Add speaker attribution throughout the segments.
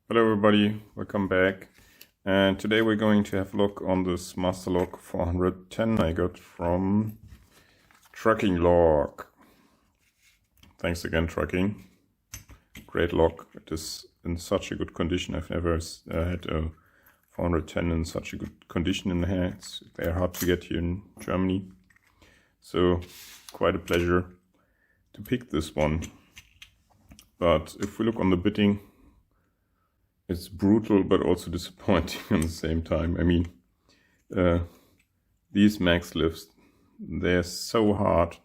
Speaker 1: Hello everybody, welcome back. And today we're going to have a look on this Master Lock 410 I got from Trucking Lock. Thanks again, Trucking. Great lock. It is in such a good condition. I've never had a 410 in such a good condition in the hands. They're hard to get here in Germany. So quite a pleasure to pick this one. But if we look on the bitting, it's brutal, but also disappointing at the same time. I mean, these max lifts, they're so hard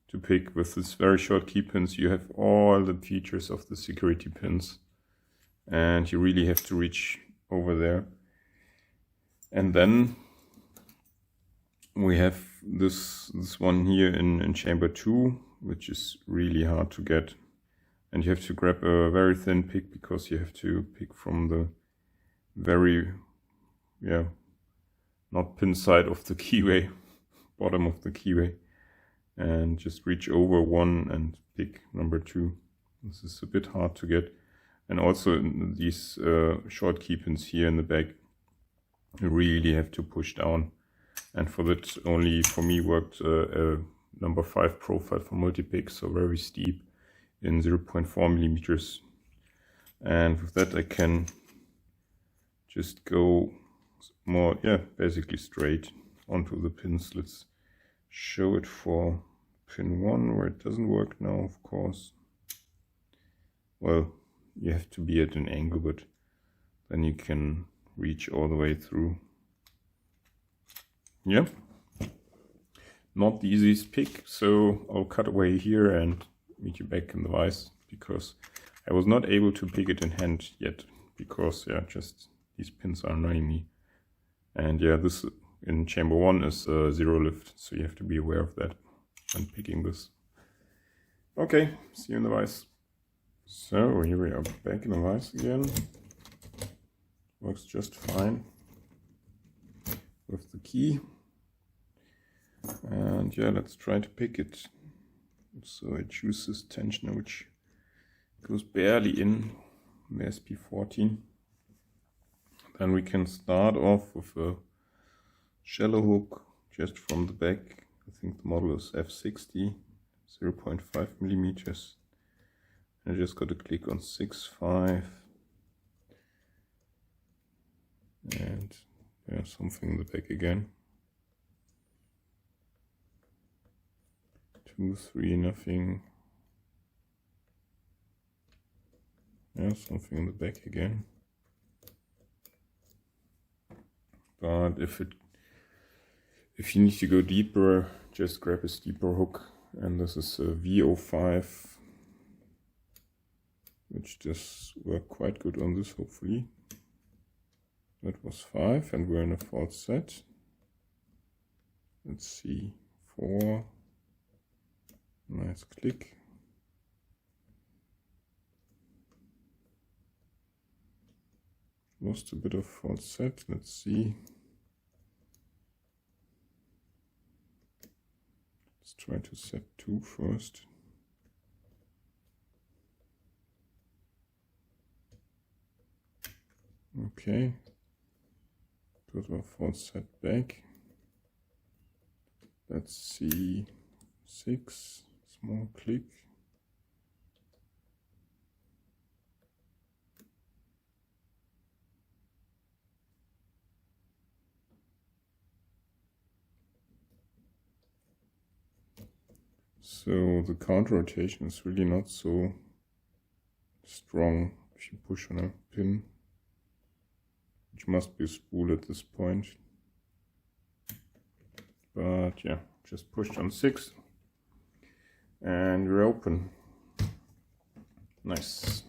Speaker 1: to pick with this very short key pins. You have all the features of the security pins, and you really have to reach over there. And then we have this one here in chamber 2, which is really hard to get. And you have to grab a very thin pick because you have to pick from the very, not pin side of the keyway, bottom of the keyway, and just reach over one and pick number 2. This is a bit hard to get. And also these short key pins here in the back, you really have to push down. And for that only, for me, worked a number 5 profile for multi-pick, so very steep, in 0.4 millimeters, and with that I can just go more, basically straight onto the pins. Let's show it for pin 1 where it doesn't work now, of course. Well, you have to be at an angle, but then you can reach all the way through. Yeah, not the easiest pick, so I'll cut away here and meet you back in the vise, because I was not able to pick it in hand yet, because just these pins are annoying me. And this in chamber 1 is 0 lift, so you have to be aware of that when picking this. Okay, see you in the vise. So here we are back in the vise again. Works just fine with the key. And let's try to pick it. So I choose this tensioner, which goes barely in the SP14. Then we can start off with a shallow hook just from the back. I think the model is F60, 0.5 millimeters. I just got to click on 6.5. And something in the back again. 2, 3, nothing. Something in the back again. But if you need to go deeper, just grab a steeper hook, and this is a V05, which does work quite good on this, hopefully. That was 5, and we're in a false set. Let's see, 4. Nice click. Lost a bit of false set. Let's see. Let's try to set 2 first. Okay. Put our false set back. Let's see. 6. Small click. So the counter rotation is really not so strong if you push on a pin, which must be a spool at this point. But just pushed on 6. And we're open. Nice.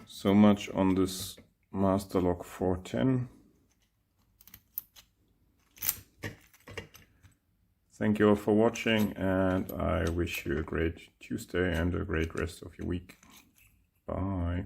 Speaker 1: So much on this Master Lock 410. Thank you all for watching, and I wish you a great Tuesday and a great rest of your week. Bye.